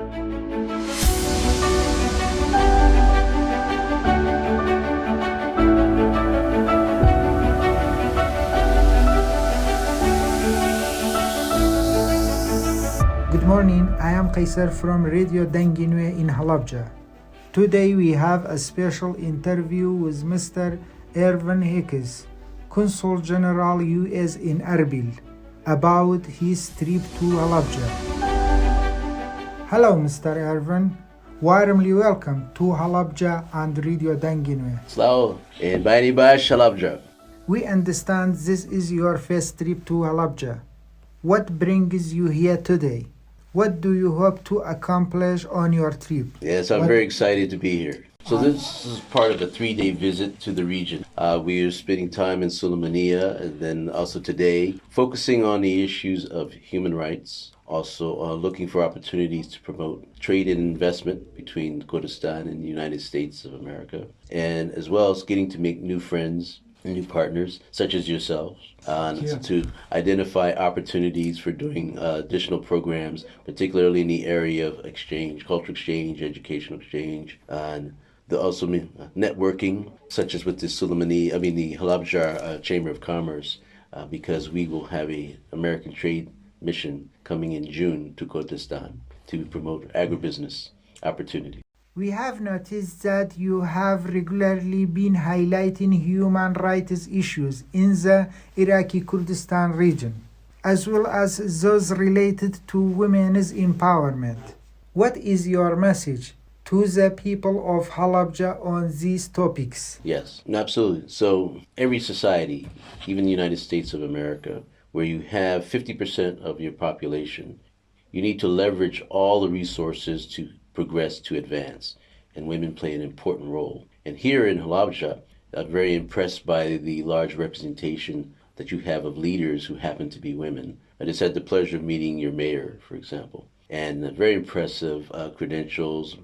Good morning, I am Kaysar from Radio Dangi NWE in Halabja. Today we have a special interview with Mr. M.Irvin Hicks Consul General US in Erbil about his trip to Halabja. Hello Mr. Ervin, warmly welcome to Halabja and Radio Dangi NWE. Hello, and Bani Bash Halabja. We understand this is your first trip to Halabja. What brings you here today? What do you hope to accomplish on your trip? Yes, I'm very excited to be here. So this is part of a 3-day visit to the region. We are spending time in Sulaymaniyah and then also today focusing on the issues of human rights, also looking for opportunities to promote trade and investment between Kurdistan and the United States of America, and as well as getting to make new friends, new partners, such as yourselves, to identify opportunities for doing additional programs, particularly in the area of exchange, cultural exchange, educational exchange, and also networking, such as with the the Halabja Chamber of Commerce, because we will have a American trade mission coming in June to Kurdistan to promote agribusiness opportunities. We have noticed that you have regularly been highlighting human rights issues in the Iraqi Kurdistan region, as well as those related to women's empowerment. What is your message to the people of Halabja on these topics? Yes, absolutely. So every society, even the United States of America, where you have 50% of your population, you need to leverage all the resources to progress, to advance, and women play an important role. And here in Halabja, I'm very impressed by the large representation that you have of leaders who happen to be women. I just had the pleasure of meeting your mayor, for example, and very impressive credentials,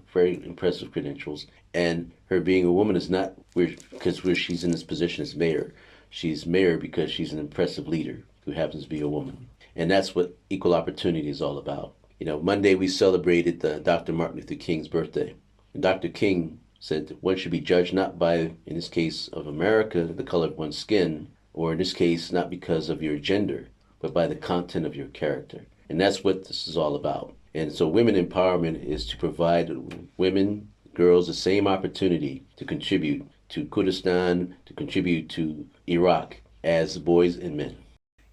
and her being a woman is not because she's in this position as mayor. She's mayor because she's an impressive leader who happens to be a woman. And that's what equal opportunity is all about. Monday we celebrated Dr. Martin Luther King's birthday. And Dr. King said that one should be judged not by, in this case of America, the color of one's skin, or in this case, not because of your gender, but by the content of your character. And that's what this is all about. And so women empowerment is to provide women, girls, the same opportunity to contribute to Kurdistan, to contribute to Iraq as boys and men.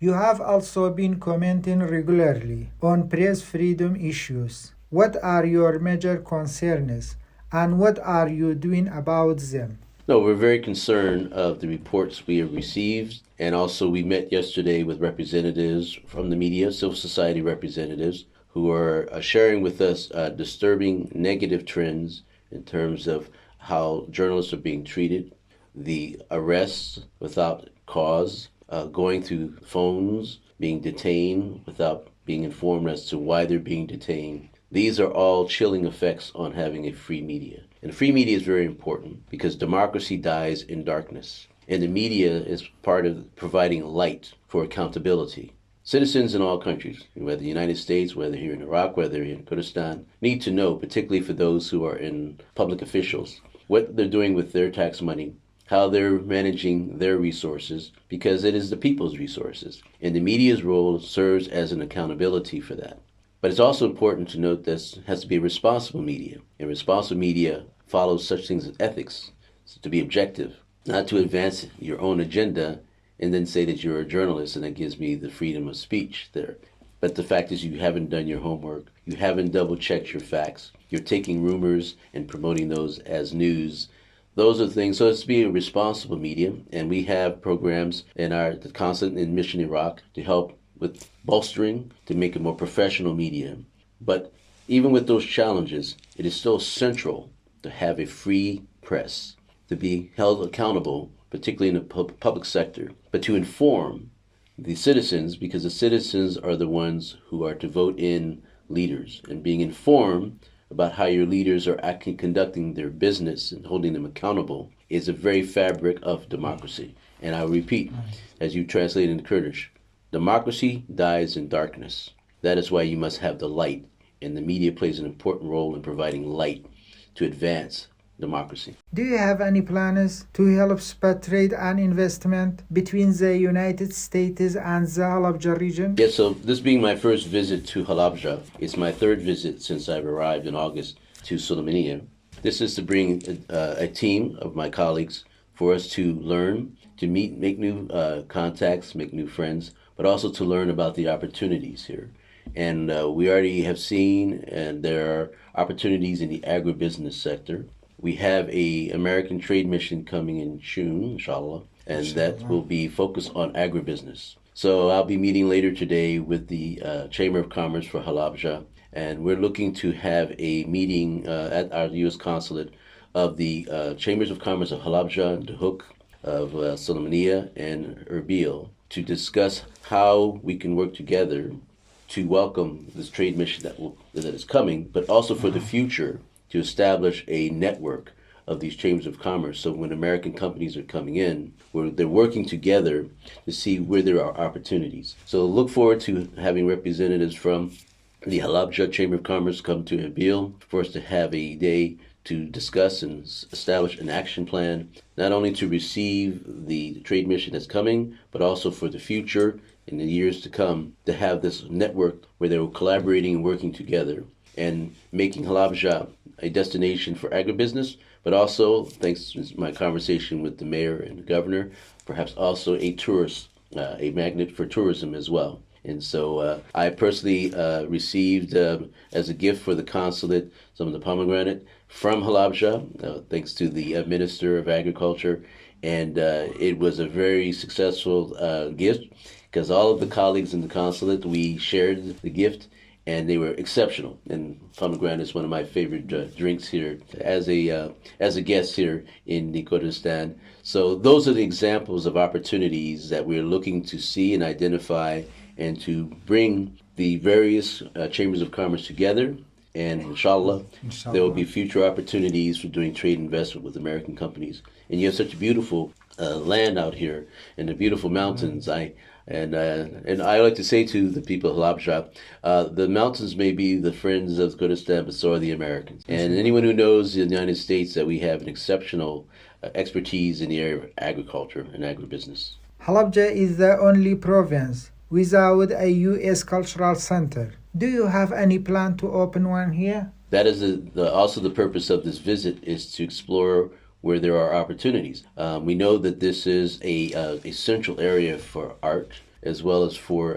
You have also been commenting regularly on press freedom issues. What are your major concerns and what are you doing about them? No, we're very concerned of the reports we have received, and also we met yesterday with representatives from the media, civil society representatives, who are sharing with us disturbing negative trends in terms of how journalists are being treated, the arrests without cause, going through phones, being detained without being informed as to why they're being detained. These are all chilling effects on having a free media. And free media is very important because democracy dies in darkness. And the media is part of providing light for accountability. Citizens in all countries, whether the United States, whether here in Iraq, whether in Kurdistan, need to know, particularly for those who are in public officials, what they're doing with their tax money, how they're managing their resources, because it is the people's resources. And the media's role serves as an accountability for that. But it's also important to note this has to be responsible media. And responsible media follows such things as ethics, so to be objective, not to advance your own agenda and then say that you're a journalist and that gives me the freedom of speech there. But the fact is you haven't done your homework, you haven't double-checked your facts, you're taking rumors and promoting those as news. Those are things, so it's to be a responsible media, and we have programs in the Consulate in Mission Iraq to help with bolstering, to make a more professional media. But even with those challenges, it is still central to have a free press, to be held accountable, particularly in the public sector, but to inform the citizens, because the citizens are the ones who are to vote in leaders, and being informed about how your leaders are actually conducting their business and holding them accountable is a very fabric of democracy. And I repeat, as you translate into Kurdish, democracy dies in darkness. That is why you must have the light and the media plays an important role in providing light to advance democracy. Do you have any plans to help spread trade and investment between the United States and the Halabja region? Yes, so this being my first visit to Halabja, it's my third visit since I've arrived in August to Sulaymaniyah. This is to bring a team of my colleagues for us to learn, to meet, make new contacts, make new friends, but also to learn about the opportunities here. And we already have seen, and there are opportunities in the agribusiness sector. We have a American trade mission coming in June, inshallah, and that will be focused on agribusiness. So I'll be meeting later today with the Chamber of Commerce for Halabja, and we're looking to have a meeting at our U.S. consulate of the Chambers of Commerce of Halabja, Duhok, of Sulaymaniyah, and Erbil to discuss how we can work together to welcome this trade mission that is coming, but also for the future to establish a network of these chambers of commerce. So when American companies are coming in, where they're working together to see where there are opportunities. So look forward to having representatives from the Halabja Chamber of Commerce come to Erbil for us to have a day to discuss and establish an action plan, not only to receive the trade mission that's coming, but also for the future in the years to come, to have this network where they're collaborating and working together and making Halabja a destination for agribusiness, but also, thanks to my conversation with the mayor and the governor, perhaps also a tourist, a magnet for tourism as well. And so I personally received, as a gift for the consulate, some of the pomegranate from Halabja, thanks to the Minister of Agriculture. And it was a very successful gift because all of the colleagues in the consulate, we shared the gift, and they were exceptional. And pomegranate is one of my favorite drinks here as a guest here in the Kurdistan. So those are the examples of opportunities that we're looking to see and identify, and to bring the various chambers of commerce together. And inshallah, there will be future opportunities for doing trade investment with American companies. And you have such a beautiful land out here and the beautiful mountains. And I like to say to the people of Halabja, the mountains may be the friends of Kurdistan, but so are the Americans. And anyone who knows the United States, that we have an exceptional expertise in the area of agriculture and agribusiness. Halabja is the only province without a U.S. cultural center. Do you have any plan to open one here? That is also the purpose of this visit, is to explore where there are opportunities. We know that this is a central area for art as well as for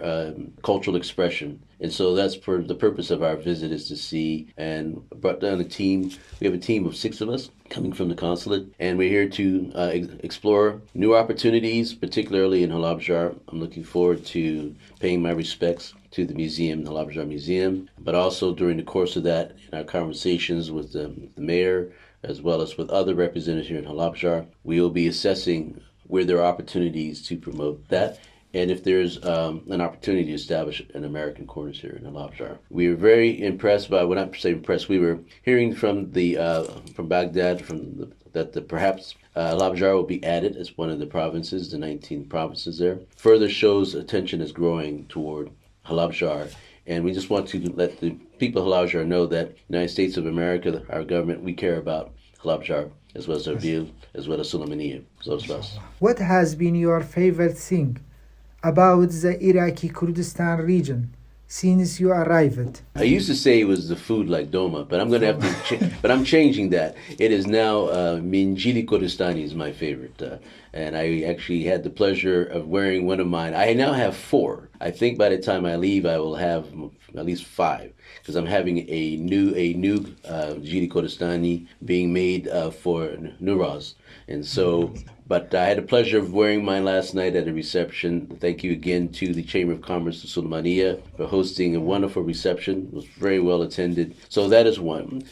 cultural expression. And so that's for the purpose of our visit, is to see, and brought down a team. We have a team of 6 of us coming from the consulate, and we're here to explore new opportunities, particularly in Halabja. I'm looking forward to paying my respects to the museum, the Halabja Museum, but also during the course of that, in our conversations with the mayor, as well as with other representatives here in Halabja, we will be assessing where there are opportunities to promote that, and if there's an opportunity to establish an American corners here in Halabja. We were very impressed by, when I say impressed, we were hearing from from Baghdad that perhaps Halabja will be added as one of the provinces, the 19 provinces there. Further shows attention is growing toward Halabja. And we just want to let the people of Halabja know that the United States of America, our government, we care about Halabja as well as Erbil, as well as Sulaymaniyah. What has been your favorite thing about the Iraqi Kurdistan region since you arrived? I used to say it was the food like Doma, but I'm going to have to but I'm changing that. It is now Minjili Kurdistani is my favorite. And I actually had the pleasure of wearing one of mine. I now have 4. I think by the time I leave, I will have at least 5, because I'm having a new Jili Kurdistani being made for Nuraz. And so, but I had the pleasure of wearing mine last night at a reception. Thank you again to the Chamber of Commerce of Sulaymaniyah for hosting a wonderful reception. It was very well attended. So that is one.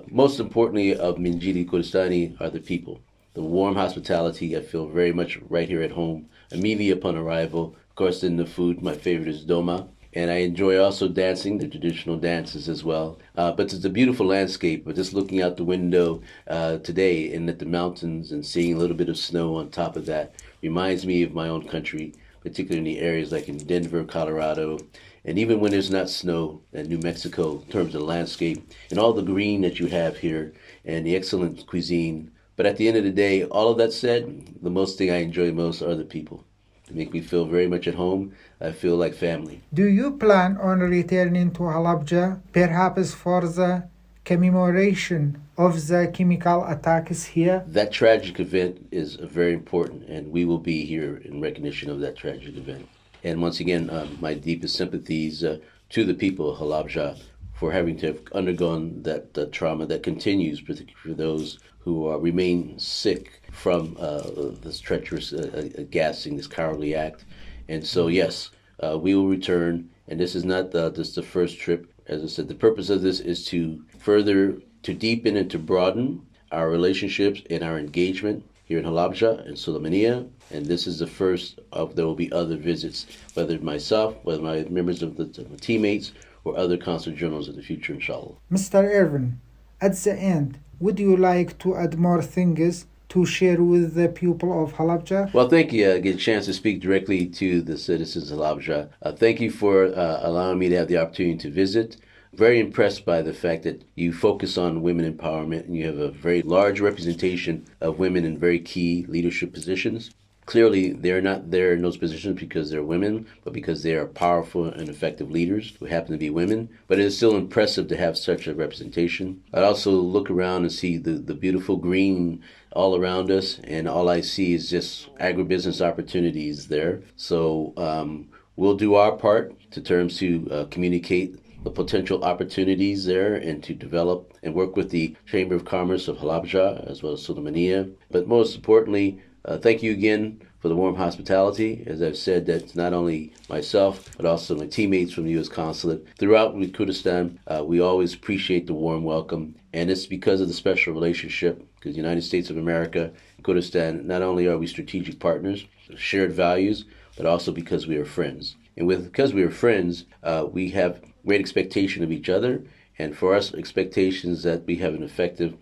Most importantly of Minjili Kurdistani are the people. The warm hospitality, I feel very much right here at home immediately upon arrival. Of course, then the food, my favorite is Doma. And I enjoy also dancing, the traditional dances as well. But it's a beautiful landscape. But just looking out the window today and at the mountains and seeing a little bit of snow on top of that reminds me of my own country, particularly in the areas like in Denver, Colorado, And even when there's not snow in New Mexico, in terms of the landscape and all the green that you have here and the excellent cuisine. But at the end of the day, all of that said, the most thing I enjoy most are the people. They make me feel very much at home. I feel like family. Do you plan on returning to Halabja, perhaps for the commemoration of the chemical attacks here? That tragic event is very important, and we will be here in recognition of that tragic event. And once again, my deepest sympathies to the people of Halabja for having to have undergone that trauma that continues, particularly for those who remain sick from this treacherous gassing, this cowardly act. And so, yes, we will return. And this is not just the first trip. As I said, the purpose of this is to further, to deepen and to broaden our relationships and our engagement here in Halabja and Sulaymaniyah. And this is the first of, there will be other visits, whether myself, whether my members of the teammates, or other consul generals in the future, inshallah. Mr. Irvin, at the end, would you like to add more things to share with the people of Halabja? Well, thank you. I get a chance to speak directly to the citizens of Halabja. Thank you for allowing me to have the opportunity to visit. Very impressed by the fact that you focus on women empowerment and you have a very large representation of women in very key leadership positions. Clearly, they're not there in those positions because they're women, but because they are powerful and effective leaders who happen to be women. But it is still impressive to have such a representation. I'd also look around and see the beautiful green all around us, and all I see is just agribusiness opportunities there. So we'll do our part in terms to communicate the potential opportunities there and to develop and work with the Chamber of Commerce of Halabja as well as Sulaymaniyah. But most importantly, thank you again for the warm hospitality. As I've said, that's not only myself, but also my teammates from the U.S. Consulate. Throughout Kurdistan, we always appreciate the warm welcome. And it's because of the special relationship, because the United States of America and Kurdistan, not only are we strategic partners, shared values, but also because we are friends. And because we are friends, we have great expectation of each other. And for us, expectations that we have an effective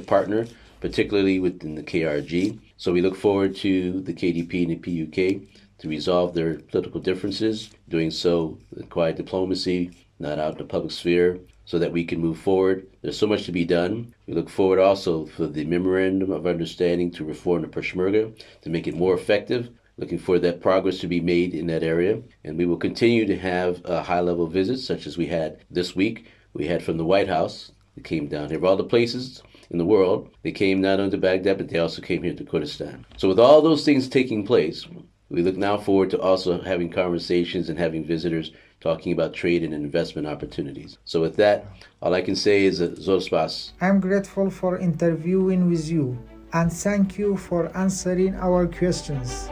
partner, particularly within the KRG. So we look forward to the KDP and the PUK to resolve their political differences, doing so with quiet diplomacy, not out in the public sphere, so that we can move forward. There's so much to be done. We look forward also for the Memorandum of Understanding to reform the Peshmerga, to make it more effective. Looking for that progress to be made in that area. And we will continue to have high-level visits, such as we had this week. We had from the White House, they came down here. Of all the places in the world, they came not only to Baghdad, but they also came here to Kurdistan. So with all those things taking place, we look now forward to also having conversations and having visitors talking about trade and investment opportunities. So with that, all I can say is Zor Spas. I'm grateful for interviewing with you, and thank you for answering our questions.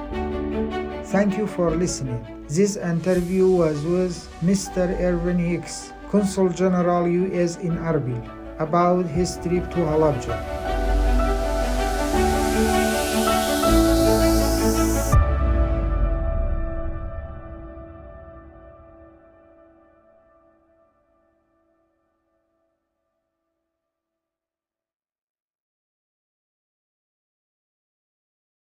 Thank you for listening. This interview was with Mr. Irvin Hicks, Consul General U.S. in Erbil, about his trip to Halabja.